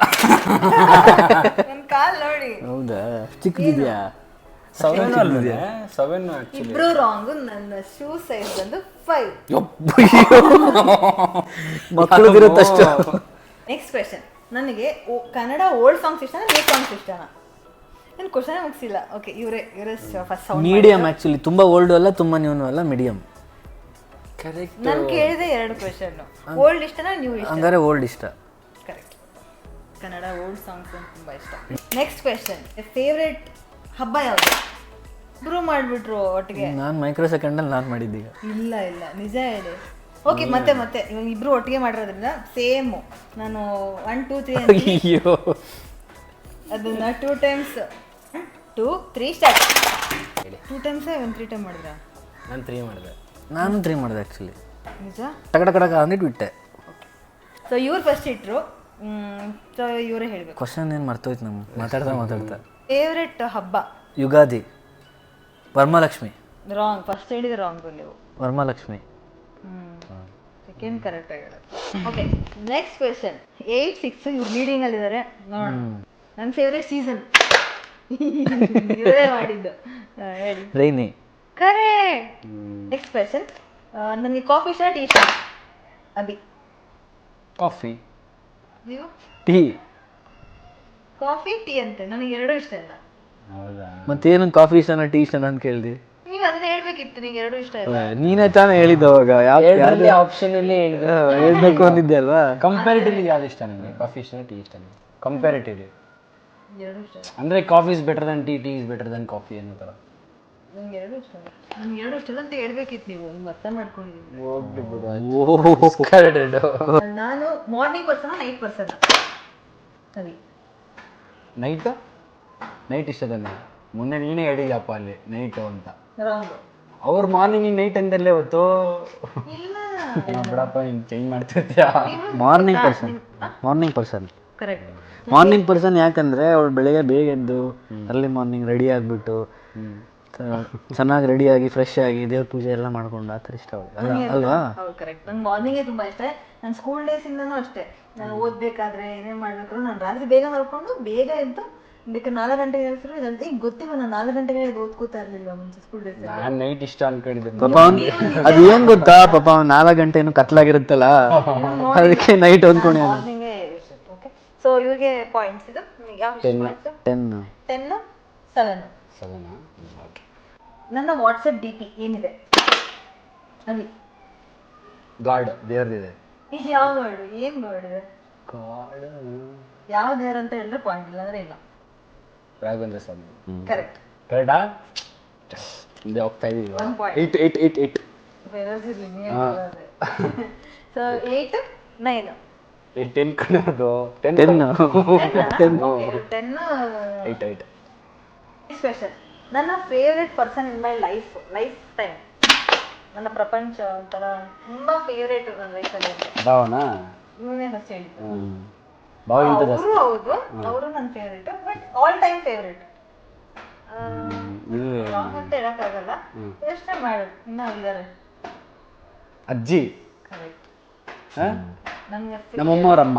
S3: ನನ್ನ ಕಾಲ್ ನೋಡಿ.
S2: ಹೌದಾ, ಚಿಕ್ಕದಿದೆಯಾ?
S1: 7 ಅಲ್ವೇ? 7 ಆಕ್ಚುಲಿ.
S3: ಇಬ್ರು ರಾಂಗ್. ನನ್ನ ಶೂ ಸೈಜ್ ಬಂದು 5.
S2: ಮಕ್ಕಳಿಗಿರುತ್ತಷ್ಟು.
S3: ನೆಕ್ಸ್ಟ್ ಕ್ವೆಶನ್, ನನಗೆ ಕನ್ನಡ ಓಲ್ಡ್ ಸಾಂಗ್ಸ್ ಇಷ್ಟನಾ ನ್ಯೂ ಸಾಂಗ್ಸ್ ಇಷ್ಟನಾ? ನಾನು ಕ್ವಶನ್ ಮುಗಿಸಿಲ್ಲ. ಓಕೆ, ಇವರೇ ಫಸ್ಟ್ ಸೌಂಡ್
S2: ಮೀಡಿಯಂ. ಆ್ಯಕ್ಚುಲಿ ತುಂಬ ಓಲ್ಡು ಅಲ್ಲ, ತುಂಬ ನ್ಯೂನು ಅಲ್ಲ, ಮೀಡಿಯಂ.
S1: ಕರೆಕ್ಟ್.
S3: ನಾನು ಕೇಳಿದೆ 2 ಕ್ವೆಶನ್. ಓಲ್ಡ್ ಇಷ್ಟನಾ ನ್ಯೂ ಇಷ್ಟ?
S2: ಹಂಗಾರೆ ಓಲ್ಡ್ ಇಷ್ಟ.
S3: ಕರೆಕ್ಟ್. ಕನ್ನಡ ಓಲ್ಡ್ ಸಾಂಗ್ಸ್ ತುಂಬ ಇಷ್ಟ. ನೆಕ್ಸ್ಟ್ ಕ್ವೆಶನ್, ಫೇವ್ರೆಟ್ ಹಬ್ಬ ಯಾವುದು? ಇಬ್ರು ಮಾಡಿಬಿಟ್ರು ಒಟ್ಟಿಗೆ.
S2: ನಾನು ಮೈಕ್ರೋ ಸೆಕೆಂಡಲ್ಲಿ ನಾನು ಮಾಡಿದ್ದೀಗ.
S3: ಇಲ್ಲ ನಿಜ ಹೇಳಿ. ಓಕೆ, ಮತ್ತೆ ಇವಾಗ ಇಬ್ರು ಒಟ್ಟಿಗೆ ಮಾಡಿರೋದ್ರಿಂದ ಸೇಮು. ನಾನು 1 2 3
S2: ಅಯ್ಯೋ,
S3: ಅದನ್ನ 2 times 2 3 ಸ್ಟಾರ್ಟ್. 2 times 3 ಟೈಮ್ ಮಾಡಿದ್ರಾ?
S1: ನಾನು 3 ಮಾಡಿದೆ.
S2: ನಾನು 3 ಮಾಡಿದೆ ಆ್ಯಕ್ಚುಲಿ.
S3: ನಿಜ?
S2: ಟಕಟಕ ಅಂದಿಟ್ಟು ಬಿಟ್ಟೆ.
S3: ಸೊ ಇವ್ರು ಫಸ್ಟ್ ಇಟ್ರು. ಸೊ ಇವರೇ ಹೇಳಬೇಕು.
S2: ಕ್ವಶನ್ ಏನು ಮರ್ತೋಯ್ತು ನಮ್ಗೆ ಮಾತಾಡ್ತಾ.
S3: ಫೇವ್ರೆಟ್ ಹಬ್ಬ?
S2: ಯುಗಾದಿ. ವರಮಹಾಲಕ್ಷ್ಮಿ.
S3: ರಾಂಗ್. ಫಸ್ಟ್ ಹೇಳಿದ್ರೆ ರಾಂಗು ನೀವು.
S2: ವರಮಹಾಲಕ್ಷ್ಮಿ.
S3: ಸೆಕೆಂಡ್ ಕರೆಕ್ಟ್ ಆಗಿರೋದು. ಓಕೆ, ನೆಕ್ಸ್ಟ್ ಕ್ವೆಶನ್, 8 6 ಇವ್ರು ಲೀಡಿಂಗ್ ಅಲ್ಲಿದ್ದಾರೆ ನೋಡೋಣ. ನನ್ನ ಫೇವ್ರೆಟ್ ಸೀಸನ್ ಇವರೇ ಮಾಡಿದ್ದು. ಹೇಳಿ.
S2: ರೈನಿ.
S3: ಕರೆಕ್ಟ್. ನೆಕ್ಸ್ಟ್ ಕ್ವೆಶನ್, ನನಗೆ ಕಾಫಿ ಇಷ್ಟ ಟೀ ಇಷ್ಟ? ಅಭಿ.
S1: ಕಾಫಿ.
S3: ನೀವು?
S2: ಟೀ.
S3: ಕಾಫಿ ಟೀ ಅಂತೆ. ನನಗೆ 2 ಇಷ್ಟ ಇಲ್ಲ.
S1: ಹೌದಾ?
S2: ಮತ್ತೇನು ಕಾಫಿ ಇಷ್ಟನಾ ಟೀ ಇಷ್ಟನಾ ಅಂತ ಕೇಳಿದೆ.
S3: ನೀವು ಅದನ್ನ ಹೇಳ್ಬೇಕಿತ್ತು. ನಿಂಗೆ 2 ಇಷ್ಟ ಇಲ್ಲ.
S2: ನೀನೇ ತಾನೇ ಹೇಳಿದ್ದು ಅವಾಗ.
S1: ಯಾವ್ದು ಆಪ್ಷನ್ ಅಲ್ಲಿ
S2: ಹೇಳ್ಬೇಕು ಅಂದಿದ್ದೆ ಅಲ್ವಾ?
S1: ಕಂಪ್ಯಾರಿಟಿವ್ಲಿ ಯಾವ್ದು ಇಷ್ಟ ನಿಮಗೆ? ಕಾಫಿ ಇಷ್ಟನಾ ಟೀ ಇಷ್ಟನಾ? ಕಂಪ್ಯಾರಿಟಿವ್ಲಿ
S3: 2 ಇಷ್ಟ ಇಲ್ಲ.
S1: ಅಂದ್ರೆ coffee is better than tea, tea is better than coffee ಅನ್ನೋ ಥರ.
S3: ನನಗೆ 2 ಇಷ್ಟ ಇಲ್ಲ. ನನಗೆ 2 ಇಷ್ಟ ಇಲ್ಲ ಅಂತ ಹೇಳ್ಬೇಕಿತ್ತು ನೀವು. ನಿಮ್ಗೆ ಅರ್ಥ ಮಾಡ್ಕೊಂಡಿದ್ದೀನಿ. ನಾನು ಮಾರ್ನಿಂಗ್ ಪರ್ಸನ್ ನೈಟ್ ಪರ್ಸನ್? ಸರಿ.
S1: ನೈಟ್ ಇಷ್ಟ ತಾನೆ? ಮೊನ್ನೆ ನೀನೇ ಹೇಳಿದಪ್ಪ ಅಲ್ಲಿ ನೈಟು ಅಂತ.
S3: ರಾಂಗ್.
S1: ಅವ್ರು ಮಾರ್ನಿಂಗ್ ನೈಟ್ ಅಂದಲ್ಲೇ ಹೊತ್ತು.
S3: ಇಲ್ಲ
S1: ಬಿಡಪ್ಪ, ನೀನು ಚೇಂಜ್ ಮಾಡ್ತಿರ್ತೀಯ.
S2: Morning person.
S3: Correct.
S2: Morning person ಯಾಕಂದ್ರೆ ಅವಳು ಬೆಳಗ್ಗೆ ಬೇಗ ಎದ್ದು ಅರ್ಲಿ ಮಾರ್ನಿಂಗ್ ರೆಡಿ ಆಗಿಬಿಟ್ಟು ಚೆನ್ನಾಗಿ ರೆಡಿಯಾಗಿ ಫ್ರೆಶ್ ಆಗಿ ದೇವ್ರ ಪೂಜೆ ಎಲ್ಲ ಮಾಡ್ಕೊಂಡು ಆ ಥರ ಇಷ್ಟ ಅವಳಿಗೆ ಅಲ್ವಾ?
S3: ಹೌದು, ಕರೆಕ್ಟ್. ನಂಗೆ ಮಾರ್ನಿಂಗೇ ತುಂಬ ಇಷ್ಟ. ನಾನು ಸ್ಕೂಲ್ ಡೇಸಿಂದನೂ ಅಷ್ಟೇ. ನಾನು ಓದಬೇಕಾದ್ರೆ ಏನೇ ಮಾಡಬೇಕಾದ್ರೂ ನಾನು ರಾತ್ರಿ ಬೇಗ ಮಾಡ್ಕೊಂಡು ಬೇಗ ಎದ್ದು ಬೇಕಾದ್ರೆ 4 ಗಂಟೆಗೆ ಹೇಳ್ತಾರೆ. ಈಗ ಗೊತ್ತಿಲ್ಲ, ನಾನು 4 ಗಂಟೆಗೆ ಓದ್ಕೋತಾ ಇರಲಿಲ್ಲ ಮುಂಚೆ ಸ್ಕೂಲ್ ಡೇಸ್.
S1: ನಾನು ನೈಟ್ ಇಷ್ಟ ಅನ್ಕೊಂಡಿದ್ದೆ.
S2: ಪಾಪ ಅದು ಏನು ಗೊತ್ತಾ, ಪಾಪ 4 ಗಂಟೆ ಏನು ಕತ್ಲಾಗಿರುತ್ತಲ್ಲ, ಅದಕ್ಕೆ ನೈಟ್ ಅಂದ್ಕೊಂಡೆ.
S3: ಮಾರ್ನಿಂಗೇ ಇಷ್ಟ. ಓಕೆ, ಸೊ ಇವ್ರಿಗೆ ಪಾಯಿಂಟ್ಸ್ ಇದು. ಯಾವ
S2: 10
S3: 10 7. ನನ್ನ ವಾಟ್ಸಪ್ ಡಿ ಪಿ ಏನಿದೆ? ಅಲ್ಲಿ
S1: ಗಾಡ್ ದೇವ್ರದಿದೆ.
S3: ಇದು ಯಾವ ವರ್ಡು? ಏನು ವರ್ಡ್ ಇದೆ? ಯಾವ ದೇವ್ರ ಅಂತ ಹೇಳಿದ್ರೆ ಪಾಯಿಂಟ್, ಇಲ್ಲ ಅಂದ್ರೆ ಇಲ್ಲ.
S1: ರಾಘವೇಂದ್ರ ಸ್ವಾಮಿ.
S3: ಕರೆಕ್ಟ್.
S1: ಕರೆಕ್ಟಾ? ಮುಂದೆ ಹೋಗ್ತಾ ಇದೀವಿ.
S3: 1 point.
S1: 8.
S3: ಸೊ 8 9.
S1: 10 ಕಣದು. 10.
S3: 10.
S1: 8.
S3: ನೆಕ್ಸ್ಟ್ ಕ್ವೆಶನ್, ನನ್ನ favourite person in my life time, ನನ್ನ ಪ್ರಪಂಚ ಒಂಥರ ತುಂಬಾ ಫೇವ್ರೇಟ್ ನನ್ನ ಲೈಫಲ್ಲಿ.
S1: ಭಾವನಾ
S3: ಇವನೇ ಫಸ್ಟ್ ಹೇಳಿ.
S1: ಭಾವಿಗಿಂತ
S3: ಅವರು ಹೌದು, ಅವರು ನನ್ನ favourite, but all time favourite. Wrong ಅಂತ ಹೇಳಕ್ಕಾಗಲ್ಲ, ಯೋಚನೆ ಮಾಡು, ಇನ್ನೂ ಇದ್ದಾರೆ.
S1: ಅಜ್ಜಿ.
S3: ಕರೆಕ್ಟ್.
S1: ನಮಗೆ ನಮ್ಮಮ್ಮವ್ರಮ್ಮ.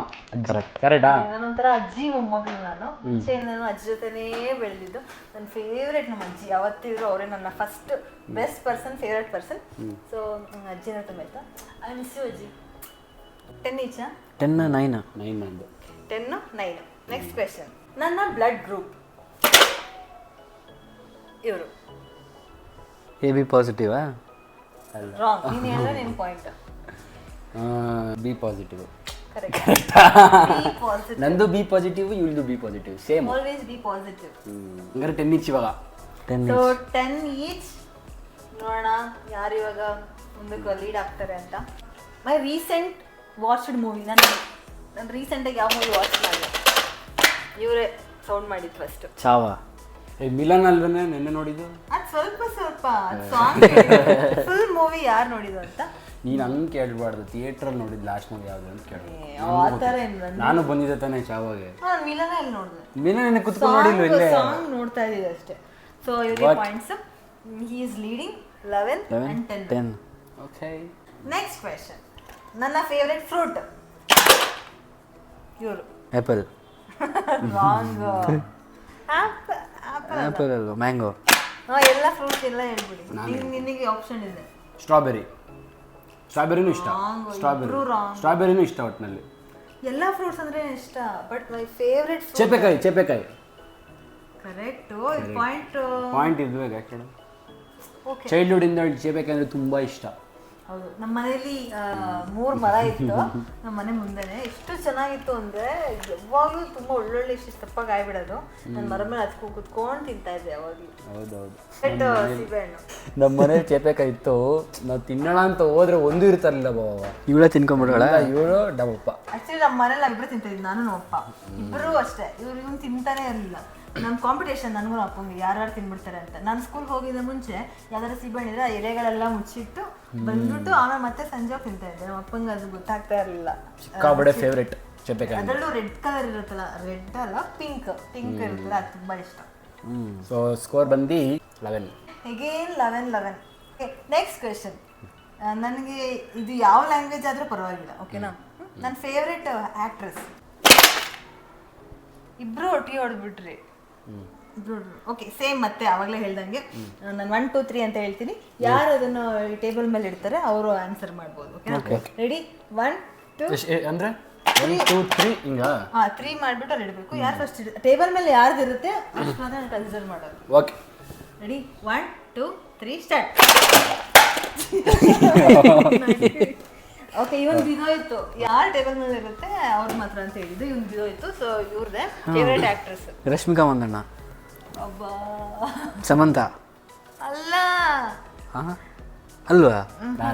S1: ಕರೆಕ್ಟಾ?
S3: ನಾನೊಂಥರ ಅಜ್ಜಿ ಮೊಮ್ಮಗಳು. ನಾನು ಮುಂಚೆ ನಾನು ಅಜ್ಜಿ ಜೊತೆನೇ ಬೆಳೆದಿದ್ದು. ನನ್ನ ಫೇವ್ರೇಟ್ ನಮ್ಮ ಅಜ್ಜಿ, ಯಾವತ್ತಿದ್ರು ಅವರೇ ನನ್ನ first best person, favourite person. So ಅಜ್ಜಿನ ತುಂಬ ಆಯ್ತಾ. ಐ ಮಿಸ್ ಯು ಅಜ್ಜಿ. 10 ಈಚ?
S2: 10 9
S1: 9
S3: 10 9. Next question. ನನ್ನ ಬ್ಲಡ್ ಗ್ರೂಪ್ ಇವರು.
S2: AB ಪಾಸಿಟಿವಾ?
S3: ರಾಂಗ್. ನೀನು ಹೇಳಿದ್ರೆ ನಿನ್ನ point.
S1: B positive.
S3: Correct. B positive.
S1: ನಂದು ಬಿ ಪಾಸಿಟಿವ್, ಇವಳ್ದು B positive, same.
S3: Always B positive.
S1: ಹಂಗಾರೆ 10 ಈಚ್ ಇವಾಗ.
S2: 10
S3: ಸೊ 10 ಈಚ್. ನೋಡೋಣ ಯಾರು ಇವಾಗ ಮುಂದಕ್ಕೆ ಲೀಡ್ ಆಗ್ತಾರೆ ಅಂತ. ಮೈ ರೀಸೆಂಟ್ ವಾಚ್ಡ್ ಮೂವಿ. ನಾನು ರೀಸೆಂಟಾಗಿ ಯಾವ ಮೂವಿ ವಾಚ್ ಮಾಡಿದೆ? ಇವರೇ ಸೌಂಡ್ ಮಾಡಿದ್ದು ಫಸ್ಟ್.
S2: ಚಾವಾ.
S1: ಮಿಲನ್ ಅಲ್ವೇ ನೆನ್ನೆ ನೋಡಿದ್ದು?
S3: ಅದು ಸ್ವಲ್ಪ ಸಾಂಗ್. ಫುಲ್ ಮೂವಿ ಯಾರು ನೋಡಿದ್ದು ಅಂತ
S1: ನೀನು ಹಂಗೆ ಕೇಳಬಾರ್ದು. ಥಿಯೇಟ್ರಲ್ಲಿ ನೋಡಿದ್ದು ಲಾಸ್ಟ್ ಮೂವಿ ಯಾವುದು ಅಂತ ಕೇಳಿ.
S3: ಆ ಥರ
S1: ನಾನು ಬಂದಿದ್ದೆ ತಾನೇ ಚಾವಾಗೆ.
S3: ಮಿಲನ ಎಲ್ಲಿ ನೋಡಿದೆ?
S1: ಮಿಲನ್ ಕುತ್ಕೊಂಡು ನೋಡಿಲ್ವ ಇಲ್ಲೇ?
S3: ಸಾಂಗ್ ನೋಡ್ತಾ ಇದ್ದೀವಿ ಅಷ್ಟೇ. ಸೊ ಇವರಿಗೆ points. He is leading 11 and 10.
S1: Okay.
S3: Next question. ನನ್ನ ಫೇವ್ರೆಟ್ ಫ್ರೂಟ್ ಇವರು.
S2: ಆ್ಯಪಲ್.
S3: ರಾಂಗ್.
S2: ಆ್ಯಪಲ್ ಅಲ್ವ, ಮ್ಯಾಂಗೋ.
S3: ಎಲ್ಲ ಫ್ರೂಟ್ಸ್ ಎಲ್ಲ ಹೇಳ್ಬಿಡಿ. ನಿನಗೆ ಆಪ್ಷನ್ ಇದೆ.
S1: ಸ್ಟ್ರಾಬೆರಿನೂ ಇಷ್ಟ. ಸ್ಟ್ರಾಬೆರಿನೂ ಇಷ್ಟ ಒಟ್ಟಿನಲ್ಲಿ.
S3: ಎಲ್ಲ ಫ್ರೂಟ್ಸ್ ಅಂದ್ರೆ ಇಷ್ಟ, ಬಟ್ ಮೈ ಫೇವ್ರೆಟ್
S1: ಚೇಪೆಕಾಯಿ.
S3: ಕರೆಕ್ಟ್. ಪಾಯಿಂಟ್
S1: ಇರ್ಬೇಕು ಆ್ಯಕ್ಚುಲಿ.
S3: ಓಕೆ.
S1: ಚೈಲ್ಡ್ಹುಡ್ಡಿಂದ ಚೇಪೆಕಾಯಿ ಅಂದರೆ ತುಂಬ ಇಷ್ಟ.
S3: ಹೌದು. ನಮ್ಮ ಮನೇಲಿ 3 ಮರ ಇತ್ತು ನಮ್ಮ ಮನೆ ಮುಂದೆನೆ. ಎಷ್ಟು ಚೆನ್ನಾಗಿತ್ತು ಅಂದರೆ ಯಾವಾಗಲೂ ತುಂಬ ಒಳ್ಳೊಳ್ಳೆ ಇಷ್ಟು ತಪ್ಪಾಗಿ ಆಗ್ಬಿಡೋದು. ನನ್ನ ಮರ ಮೇಲೆ ಹತ್ಕೊಂಡು ಕುತ್ಕೊಂಡು ತಿಂತಾ ಇದ್ದೆ ಯಾವಾಗಲೂ.
S1: ಹೌದೌದು.
S3: ಸೀಬೆಹಣ್ಣು
S1: ನಮ್ಮ ಮನೇಲಿ ಚೇಪೆಕಾಯಿ ಇತ್ತು. ನಾವು ತಿನ್ನೋಣ ಅಂತ ಹೋದ್ರೆ ಒಂದು ಇರ್ತಾರಲ್ಲ ಬಾವ,
S2: ಇವಳ ತಿನ್ಕೊಂಬಿಡೋಳ.
S1: ಇವಳು ಡಬ್ಬಪ್ಪ.
S3: ಆ್ಯಕ್ಚುಲಿ ನಮ್ಮ ಮನೇಲಿ ಇಬ್ಬರು ತಿಂತಿದ್ವಿ, ನಾನು ನಮ್ಮ ಅಪ್ಪ ಇಬ್ಬರು ಅಷ್ಟೇ. ಇವನು ತಿಂತಾನೆ ಇರಲಿಲ್ಲ. ನಮ್ಮ ಕಾಂಪಿಟೇಷನ್ ನನಗೂ ಅಪ್ಪಂಗೆ ಯಾರು ತಿನ್ಬಿಡ್ತಾರೆ ಅಂತ. ನಾನು ಸ್ಕೂಲ್ಗೆ ಹೋಗಿದ್ದ ಮುಂಚೆ ಯಾವ್ದಾರು ಸಿಬ್ಬಣ್ಣಿದ್ರೆ ಆ ಎಲೆಗಳೆಲ್ಲ ಮುಚ್ಚಿಟ್ಟು ಬಂದ್ಬಿಟ್ಟು ಆಮೇಲೆ ಮತ್ತೆ ಸಂಜೆ ತಿಂತಾ ಇದ್ದೆ. ನಮ್ಮ ಅಪ್ಪಂಗೆ ಅದು ಗೊತ್ತಾಗ್ತಾ ಇರಲಿಲ್ಲ.
S1: ಸಿಕ್ಕಾಬಡೆ ಫೇವ್ರೇಟ್ ಚೇಪೆಕಾಯಿ.
S3: ಅದರಲ್ಲೂ ರೆಡ್ ಕಲರ್ ಇರುತ್ತಲ್ಲ, ರೆಡ್ ಅಲ್ಲ ಪಿಂಕ್ ಇರುತ್ತಲ್ಲ, ಅದು ತುಂಬ ಇಷ್ಟ.
S1: ಸೊ ಸ್ಕೋರ್ ಬಂದು 11.
S3: ಅಗೇನ್ 11. Next question. ನನಗೆ ಇದು ಯಾವ ಲ್ಯಾಂಗ್ವೇಜ್ ಆದರೂ ಪರವಾಗಿಲ್ಲ, ಓಕೆನಾ? ನನ್ನ ಫೇವ್ರೆಟ್ ಆ್ಯಕ್ಟ್ರೆಸ್. ಇಬ್ಬರು ಒಟ್ಟಿಗೆ ಹೊಡೆದ್ಬಿಟ್ರಿ. ಓಕೆ, ಸೇಮ್ ಮತ್ತೆ ಆವಾಗಲೇ ಹೇಳ್ದಂಗೆ ನಾನು 1 2 3 ಅಂತ ಹೇಳ್ತೀನಿ. ಯಾರು ಅದನ್ನು ಟೇಬಲ್ ಮೇಲೆ ಇಡ್ತಾರೆ ಅವರು ಆನ್ಸರ್ ಮಾಡ್ಬೋದು. ರೆಡಿ? 1 2
S1: ಅಂದರೆ 1 2 3 ಹಿಂಗ
S3: 3 ಮಾಡಿಬಿಟ್ಟು ಅವ್ರು ಇಡಬೇಕು. ಯಾರು ಫಸ್ಟ್ ಟೇಬಲ್ ಮೇಲೆ ಯಾರ್ದು ಇರುತ್ತೆ ಅಷ್ಟು ಮಾತ್ರ ಕನ್ಸಿಡರ್ ಮಾಡೋದು.
S1: ಓಕೆ.
S3: ರೆಡಿ? 1 2 3 ಸ್ಟಾರ್ಟ್. ಓಕೆ, ಇವನ್ ಬಿದೋಯ್ತು. ಯಾರು ಟೇಬಲ್ ಮೇಲೆ ಇರುತ್ತೆ ಅವ್ರ ಮಾತ್ರ ಅಂತ ಹೇಳಿದ್ದು. ಇವನ್ ಬಿದೋಯ್ತು. ಸೊ ಇವ್ರದೇ ಫೇವ್ರೇಟ್ ಆಕ್ಟ್ರೆಸ್
S2: ರಶ್ಮಿಕಾ ಮಂದಣ್ಣ.
S3: ಅಬ್ಬಾ,
S2: ಸಮಂತ
S3: ಅಲ್ಲ.
S2: ಅಲ್ವಾ?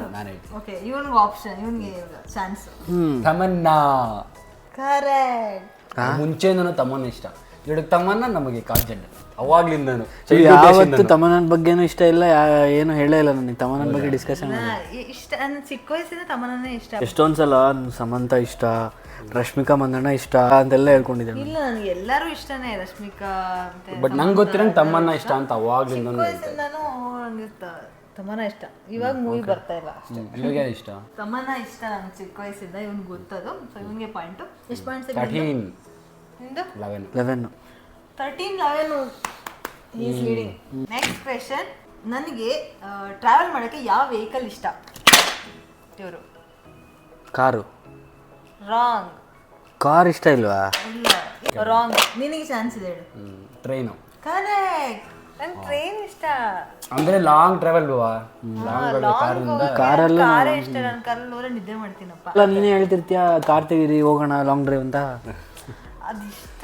S1: ನಾನು
S3: ಓಕೆ, ಇವನ್ಗೆ ಆಪ್ಷನ್, ಇವನ್ಗೆ ಚಾನ್ಸ್.
S1: ತಮನ್ನಾ.
S3: ಕರೆಕ್ಟ್.
S1: ಮುಂಚೆನೂ ತಮ್ಮನ್ನ ಇಷ್ಟ. ಇವಳಿಗೆ ತಮ್ಮನ್ನ, ನಮಗೆ ಕಾಜಲ್. ಅವಾಗ್ಲಿಂದನು
S2: ಯಾವತ್ತು ತಮ್ಮನ ಬಗ್ಗೆನೂ ಇಷ್ಟ ಇಲ್ಲ, ಏನು ಹೇಳೇ ಇಲ್ಲ ನನಗೆ ತಮ್ಮನ ಬಗ್ಗೆ ಡಿಸ್ಕಷನ್.
S3: ಇಷ್ಟ ಚಿಕ್ಕ ವಯಸ್ಸಿನ ತಮ್ಮನೇ ಇಷ್ಟ.
S2: ಎಷ್ಟೊಂದ್ಸಲ ಸಮಂತ ಇಷ್ಟ, ರಶ್ಮಿಕಾ ಮಂದಣ್ಣ ಇಷ್ಟ ಅಂತೆಲ್ಲ ಹೇಳ್ಕೊಂಡಿದ್ದೇನೆ.
S3: ಇಲ್ಲ, ನನಗೆ ಎಲ್ಲರೂ ಇಷ್ಟನೇ. ರಶ್ಮಿಕಾ ಅಂತ
S1: ಬಟ್ ನಂಗೆ ಗೊತ್ತಿರಂಗೆ ತಮ್ಮನ್ನ ಇಷ್ಟ ಅಂತ ಅವಾಗ್ಲಿಂದ
S3: ವಯಸ್ಸಿಂದಾನು ತಮ್ಮನ ಇಷ್ಟ. ಇವಾಗ ಮೂವಿ ಬರ್ತಾ ಇಲ್ಲ ಅಷ್ಟೇ.
S1: ಇವಾಗ ಇಷ್ಟ
S3: ತಮ್ಮನ ಇಷ್ಟ ನಂಗೆ ಚಿಕ್ಕ ವಯಸ್ಸಿಂದ. ಇವ್ನಿಗೆ ಗೊತ್ತದು. ಸೊ ಇವನಿಗೆ ಪಾಯಿಂಟು. ಎಷ್ಟು ಪಾಯಿಂಟ್ಸ್?
S1: 13
S3: ನಿಂದು
S2: 11.
S3: 13 ಈಸ್ ಲೀಡಿಂಗ್. Next question. ನನಗೆ ಟ್ರಾವೆಲ್ ಮಾಡೋಕ್ಕೆ ಯಾವ ವೆಹಿಕಲ್ ಇಷ್ಟ? ಇವರು.
S2: ಕಾರು.
S3: ರಾಂಗ್.
S2: ಕಾರ್ ಇಷ್ಟ ಇಲ್ವಾ?
S3: ಇಲ್ಲ, ರಾಂಗ್. ನಿನಗೆ ಚಾನ್ಸ್ ಇದೆ ಹೇಳು.
S1: ಟ್ರೈನು.
S3: ಕರೆಕ್ಟ್. ನಂಗೆ ಟ್ರೈನ್ ಇಷ್ಟ.
S1: ಅಂದ್ರೆ ಲಾಂಗ್ ಟ್ರಾವೆಲ್
S2: ಕಾರಲ್ಲಿ
S3: ಕಾರೇ ಇಷ್ಟ. ನಾನು ಕಾರಲ್ಲಿ ಹೋದ್ರೆ ನಿದ್ದೆ ಮಾಡ್ತೀನಪ್ಪ.
S2: ಅಲ್ಲ, ನೀನೇ ಹೇಳ್ತಿರ್ತೀಯ ಕಾರ್ ತೆಗೀರಿ ಹೋಗೋಣ ಲಾಂಗ್ ಡ್ರೈವ್ ಅಂತ.
S3: ಅದಿಷ್ಟ,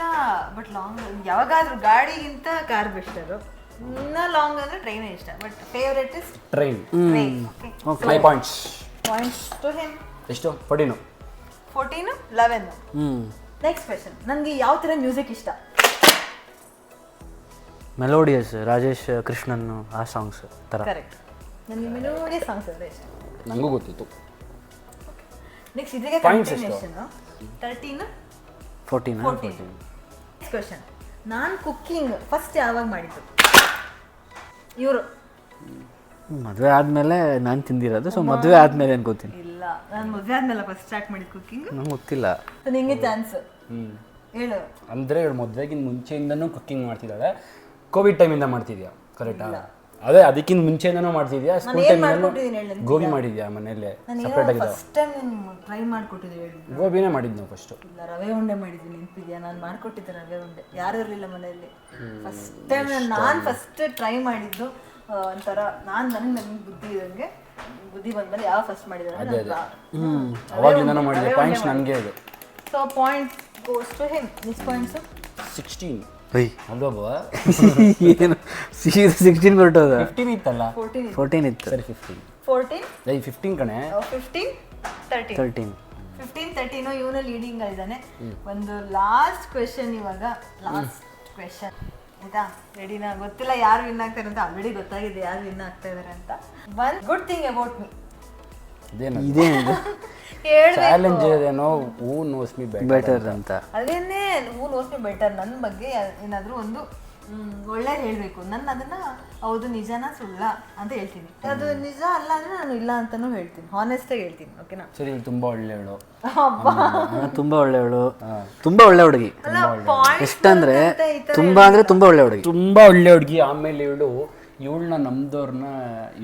S3: ಬಟ್ ಲಾಂಗ್ ಯಾವಾಗಾದ್ರೂ ಗಾಡಿಗಿಂತ ಕಾರ್ ಬೆಸ್ಟ್. ಅದು ಇನ್ನ ಲಾಂಗ್ ಅಂದ್ರೆ ಟ್ರೈನೇ ಇಷ್ಟ. But favourite is
S1: train.
S3: Train. Okay,
S1: 5 points.
S3: Points to him.
S1: ಎಷ್ಟು? 14.
S3: 11. Next question. ನನಗೆ ಯಾವ ಥರ ಮ್ಯೂಸಿಕ್ ಇಷ್ಟ?
S2: ಮೆಲೋಡಿಯಸ್ ರಾಜೇಶ್ ಕೃಷ್ಣನ್ ಆ ಸಾಂಗ್ಸ್ ಥರ.
S3: ಕರೆಕ್ಟ್. ನನಗೆ ಮೆಲೋಡಿ ಸಾಂಗ್ಸ್ ಅಂದರೆ ಇಷ್ಟ.
S1: ನನಗೂ ಗೊತ್ತಿತ್ತು.
S3: ನೆಕ್ಸ್ಟ್ ಇದಕ್ಕೆ
S1: Points
S3: ಕಂಟಿನ್ಯೂಷನ್ 13
S2: 14
S3: ನೆಕ್ಸ್ಟ್ ಕ್ವೆಶ್ಚನ್. ನಾನು ಕುಕ್ಕಿಂಗ್ ಫಸ್ಟ್ ಯಾವಾಗ ಮಾಡಿದ್ದು? ಇವರು
S2: ಮದುವೆ ಆದಮೇಲೆ ನಾನು ತಿಂದಿರೋದು, ಸೊ ಮದುವೆ ಆದಮೇಲೆ ಅನ್ಕೋತೀನಿ.
S3: ಇಲ್ಲ, ನಾನು ಮದುವೆ ಆದ್ಮೇಲೆ ಫಸ್ಟ್ ಸ್ಟಾರ್ಟ್ ಮಾಡಿದ್ದು ಕುಕ್ಕಿಂಗ್.
S2: ನಂಗೆ ಗೊತ್ತಿಲ್ಲ.
S3: ನಿಂಗೆ ಚಾನ್ಸ್ ಹೇಳು.
S1: ಅಂದರೆ ಇವಳು ಮದುವೆಗಿಂತ ಮುಂಚೆಯಿಂದನೂ ಕುಕ್ಕಿಂಗ್ ಮಾಡ್ತಿದ್ದಾಳೆ. ಕೋವಿಡ್ ಟೈಮಿಂದ ಮಾಡ್ತಿದ್ಯಾ? ಕರೆಕ್ಟಾ? ಅದೇ ಅದಕ್ಕಿಂತ ಮುಂಚೆಯಿಂದನೂ ಮಾಡ್ತಿದ್ಯಾ? ಸ್ಕೂಲ್ ಟೈಮಿಂದನೂ ಗೋಬಿ ಮಾಡಿದ್ಯಾ ಮನೆಯಲ್ಲಿ ಸಪ್ರೇಟಾಗಿ?
S3: ಫಸ್ಟ್ ಟೈಮ್ ಟ್ರೈ ಮಾಡಿಕೊಟ್ಟಿದ್ದೆ ಹೇಳಿ.
S1: ಗೋಬಿನೇ ಮಾಡಿದ್ದು ನಾವು ಫಸ್ಟು.
S3: ಇಲ್ಲ, ರವೆ ಉಂಡೆ ಮಾಡಿದ್ದೀನಿ, ನೆನಪಿದ್ಯಾ? ನಾನು ಮಾಡಿಕೊಟ್ಟಿದ್ದೆ ರವೆ ಉಂಡೆ. ಯಾರು ಇರಲಿಲ್ಲ ಮನೆಯಲ್ಲಿ. ಫಸ್ಟ್ ಟೈಮ್ ನಾನು ಫಸ್ಟ್ ಟ್ರೈ ಮಾಡಿದ್ದು. ಒಂಥರ ನನಗೆ ಬುದ್ಧಿ ಇದಂಗೆ ಬುದ್ಧಿ ಬಂದ್ಮೇಲೆ ಯಾವ ಫಸ್ಟ್ ಮಾಡಿದ್ದಾರೆ
S1: ಅವಾಗಿಂದನೂ ಮಾಡಿದೆ. ಪಾಯಿಂಟ್ಸ್ ನನಗೆ ಇದೆ.
S3: So points goes to him. ನಿಸ್ ಪಾಯಿಂಟ್ಸು
S1: 16
S2: ಅಯ್ಯ
S1: ಅಲ್ವಾ?
S2: ಏನು 16 ಹೊರಟೋದ?
S1: 15 ಇತ್ತಲ್ಲ?
S2: 14 ಇತ್ತು.
S1: ಸರಿ 15.
S3: 14
S1: 15 ಕಣೆ.
S3: 15 13
S2: 13
S3: 15 13 ಇವನು ಲೀಡಿಂಗ್ ಇದ್ದಾನೆ. ಒಂದು ಲಾಸ್ಟ್ ಕ್ವೆಶನ್ ಇವಾಗ. ಲಾಸ್ಟ್ ಕ್ವೆಶನ್ ಆಯ್ತಾ? ರೆಡಿನಾ? ಗೊತ್ತಿಲ್ಲ ಯಾರು ವಿನ್ ಆಗ್ತಾರೆ ಅಂತ. ಆಲ್ರೆಡಿ ಗೊತ್ತಾಗಿದೆ ಯಾರು ವಿನ್ ಆಗ್ತಾ ಇದಾರೆ ಅಂತ. One good thing about me.
S2: ಇದೇನು
S1: ಚಾಲೆಂಜ್ ಇದೇನೋ ಹೂ ನೋಸ್ ಮಿ
S2: ಬೆಟರ್ ಅಂತ.
S3: ಅದೇನೇ ಹೂ ನೋಸ್ ಮಿ ಬೆಟರ್. ನನ್ನ ಬಗ್ಗೆ ಏನಾದರೂ ಒಂದು ಒಳ್ಳೇದು ಹೇಳಬೇಕು. ನಾನು ಅದನ್ನ ಹೌದು ನಿಜನಾ ಸುಳ್ಳ ಅಂತ ಹೇಳ್ತೀನಿ. ಅದು ನಿಜ ಅಲ್ಲ ಅಂದ್ರೆ ನಾನು ಇಲ್ಲ ಅಂತಾನೂ ಹೇಳ್ತೀನಿ. ಹಾನೆಸ್ಟಾಗಿ ಹೇಳ್ತೀನಿ. ಓಕೆನಾ?
S1: ಸರಿ, ತುಂಬಾ ಒಳ್ಳೆಯವಳು.
S2: ತುಂಬಾ ಒಳ್ಳೆಯವಳು, ತುಂಬಾ ಒಳ್ಳೆ ಹುಡುಗಿ. ಎಷ್ಟಂದ್ರೆ ತುಂಬಾ ಅಂದ್ರೆ ತುಂಬಾ ಒಳ್ಳೆ ಹುಡುಗಿ,
S1: ತುಂಬಾ ಒಳ್ಳೆ ಹುಡುಗಿ. ಆಮೇಲೆ ಇವಳನ್ನ ನಮ್ದವ್ರನ್ನ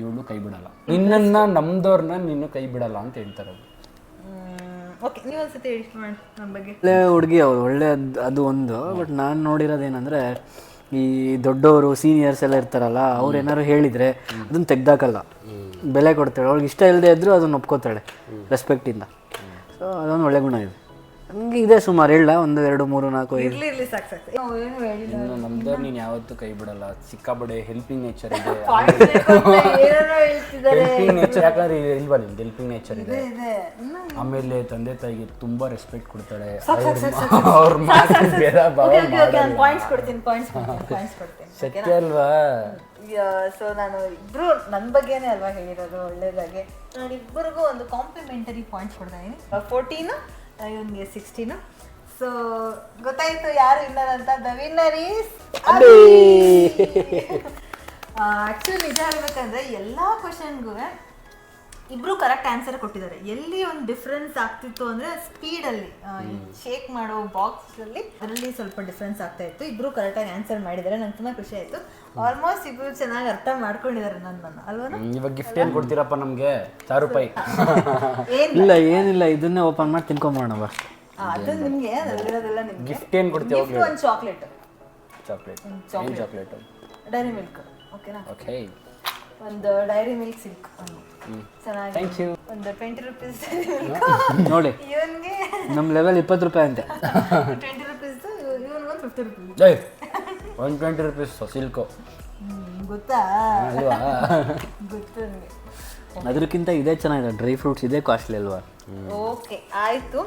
S1: ಇವಳು ಕೈ ಬಿಡಲ್ಲ, ನಿನ್ನನ್ನ ನಮ್ದವ್ರನ್ನ ನೀನು ಕೈ ಬಿಡಲ್ಲ ಅಂತ ಹೇಳ್ತಾರೆ.
S3: ಓಕೆ, ನೀವು ಒಂದ್ಸತಿ ಹೇಳಿ ನನ್ನ ಬಗ್ಗೆ.
S2: ಒಳ್ಳೆ ಹುಡುಗಿ ಅವ್ರು, ಒಳ್ಳೆ ಅದು ಒಂದು. ಬಟ್ ನಾನು ನೋಡಿರೋದೇನಂದ್ರೆ, ಈ ದೊಡ್ಡವರು ಸೀನಿಯರ್ಸ್ ಎಲ್ಲ ಇರ್ತಾರಲ್ಲ, ಅವ್ರು ಏನಾದ್ರು ಹೇಳಿದರೆ ಅದನ್ನು ತೆಗ್ದಾಕಲ್ಲ, ಬೆಲೆ ಕೊಡ್ತಾಳೆ. ಅವ್ಳಿಗೆ ಇಷ್ಟ ಇಲ್ಲದೆ ಇದ್ದರೂ ಅದನ್ನು ಒಪ್ಕೋತಾಳೆ ರೆಸ್ಪೆಕ್ಟಿಂದ. ಸೊ ಅದೊಂದು ಒಳ್ಳೆ ಗುಣ ಇದೆ. ನನಗೆ ಇದೆ ಸುಮಾರು ಹೇಳ 1 2 3 4 5.
S3: ಇರ್ಲಿ ಸಾಕು ಸಾಕು. ಏನು ಹೇಳಿಲ್ಲ.
S1: ಇನ್ನು ನಮ್ದವ್ರು ನೀನು ಯಾವತ್ತೂ ಕೈ ಬಿಡಲ್ಲ. ಸಿಕ್ಕಾಬಡೆ ಹೆಲ್ಪಿಂಗ್ ನೇಚರ್ ಇದೆ.
S3: ಏನೇನೋ ಹೇಳ್ತಿದ್ದಾರೆ.
S1: ಹೆಲ್ಪಿಂಗ್ ನೇಚರ್ ಯಾಕಂದ್ರೆ ಇಲ್ವಾ ನಿಮ್ಗೆ? ಹೆಲ್ಪಿಂಗ್ ನೇಚರ್ ಇದೆ.
S3: ಇದೆ.
S1: ಆಮೇಲೆ ತಂದೆ ತಾಯಿಗೆ ತುಂಬಾ ರೆಸ್ಪೆಕ್ಟ್ ಕೊಡ್ತಾಳೆ. ಅವ್ರ ಮಾತು ಭೇದ ಭಾವ
S3: ನಾನು ಪಾಯಿಂಟ್ಸ್ ಕೊಡ್ತೀನಿ.
S1: ಸತ್ಯ ಅಲ್ವಾ?
S3: ಸೊ ನಾನು ಇಬ್ರು ನನ್ನ ಬಗ್ಗೆನೇ ಅಲ್ವಾ ಹೇಳಿರೋದು ಒಳ್ಳೇದಾಗೆ. ನಾನು ಇಬ್ಬರಿಗೂ ಒಂದು ಕಾಂಪ್ಲಿಮೆಂಟರಿ ಪಾಯಿಂಟ್ಸ್ ಕೊಡ್ತಾ ಇದೀನಿ. 14 ಇವನಿಗೆ 16. ಸೊ ಗೊತ್ತಾಯ್ತು ಯಾರು ವಿನ್ನರ್ ಅಂತ. ದ ವಿನ್ನರ್ ಈಸ್ ಆಕ್ಚುಲಿ ನಿಜ ಹೇಳ್ಬೇಕಂದ್ರೆ ಎಲ್ಲ ಕ್ವಶನ್ಗೂ ಇಬ್ರು ಕರೆಕ್ಟ್ ಆನ್ಸರ್ ಕೊಟ್ಟಿದ್ದಾರೆ. ಎಲ್ಲಿ ಒಂದು ಡಿಫ್ರೆನ್ಸ್ ಆಗ್ತಿತ್ತು ಅಂದ್ರೆ ಸ್ಪೀಡಲ್ಲಿ ಶೇಕ್ ಮಾಡೋ ಬಾಕ್ಸಲ್ಲಿ ಅದರಲ್ಲಿ ಸ್ವಲ್ಪ ಡಿಫ್ರೆನ್ಸ್ ಆಗ್ತಾ ಇತ್ತು. ಇಬ್ರು ಕರೆಕ್ಟಾಗಿ ಆನ್ಸರ್ ಮಾಡಿದ್ದಾರೆ. ನಂಗೆ ತುಂಬ ಖುಷಿ ಆಯಿತು. ಆಲ್ಮೋಸ್ಟ್ ಇಬ್ರು ಚೆನ್ನಾಗಿ ಅರ್ಥ ಮಾಡ್ಕೊಂಡಿದ್ದಾರೆ ನನ್ನನ್ನು, ಅಲ್ವಾ?
S1: ಇವಾಗ ಗಿಫ್ಟ್ ಏನು ಕೊಡ್ತೀರಪ್ಪ ನಮಗೆ? 1000 ರೂಪಾಯಿ?
S2: ಇಲ್ಲ ಏನಿಲ್ಲ, ಇದನ್ನೇ ಓಪನ್ ಮಾಡಿ ತಿನ್ಕೊಂಬೋಣ ಬಾ.
S3: ಅದು ನಿಮಗೆ ಅದೆಲ್ಲ ನಿಮಗೆ
S1: ಗಿಫ್ಟ್ ಏನು ಕೊಡ್ತೀವಿ?
S3: ಒಂದು ಚಾಕ್ಲೇಟ್.
S1: ಏನು ಚಾಕ್ಲೇಟ್?
S3: Dairy Milk. ಓಕೆನಾ?
S1: ಓಕೆ.
S3: ಒಂದು ಡೈರಿ ಮಿಲ್ಕ್ ಸಿಲ್ಕ್ ಚೆನ್ನಾಗಿ.
S1: Thank you.
S3: ಒಂದು 20 ರೂಪೀಸ್
S2: ನೋಡಿ,
S3: ಇವನ್ಗೆ
S2: ನಮ್ಮ ಲೆವೆಲ್ 20 ರೂಪಾಯಿ ಅಂತೆ.
S3: 20 ರೂಪೀಸ್, ಇವನ್ಗೊಂದು 50 ರೂಪೀಸ್.
S1: 120 rupees silk.
S3: ಗೊತ್ತಾ?
S1: ಅಲ್ವಾ?
S3: ಗೊತ್ತು ನನಗೆ.
S2: ಅದಕ್ಕಿಂತ ಇದೇ ಚೆನ್ನಾಗಿದೆ. ಡ್ರೈ ಫ್ರೂಟ್ಸ್ ಇದೇ ಕಾಸ್ಟ್ಲಿ ಅಲ್ವಾ?
S3: ಓಕೆ ಆಯಿತು.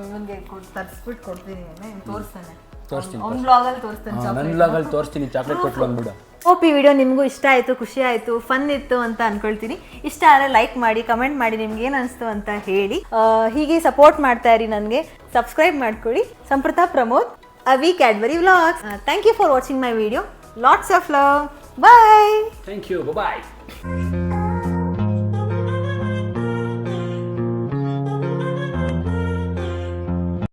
S3: ಇವನಿಗೆ ತರಿಸ್ಬಿಟ್ಟು ಕೊಡ್ತೀನಿ. ತೋರಿಸ್ತಾನೆ.
S1: ತೋರಿಸ್ತೀನಿ.
S3: ಅವ್ನ ಬ್ಲಾಗಲ್ಲಿ ತೋರಿಸ್ತಾನೆ.
S1: ನನ್ನ ಬ್ಲಾಗಲ್ಲಿ ತೋರಿಸ್ತೀನಿ. ಚಾಕ್ಲೇಟ್ ಕೊಟ್ಟು ಬಂದ್ಬಿಡು.
S3: ಹೋಪ್ ಈ ವಿಡಿಯೋ ನಿಮಗೂ ಇಷ್ಟ ಆಯಿತು, ಖುಷಿ ಆಯಿತು, ಫನ್ ಇತ್ತು ಅಂತ ಅನ್ಕೊಳ್ತೀನಿ. ಇಷ್ಟ ಆದರೆ ಲೈಕ್ ಮಾಡಿ, ಕಮೆಂಟ್ ಮಾಡಿ, ನಿಮ್ಗೆ ಏನು ಅನಿಸ್ತು ಅಂತ ಹೇಳಿ. ಹೀಗೆ ಸಪೋರ್ಟ್ ಮಾಡ್ತಾ ಇರಿ. ನನಗೆ ಸಬ್ಸ್ಕ್ರೈಬ್ ಮಾಡ್ಕೊಳ್ಳಿ. Sampratha Pramod, Avi Cadbury vlogs. Thank you for watching my video. Lots of love. Bye.
S1: Thank you. Bye.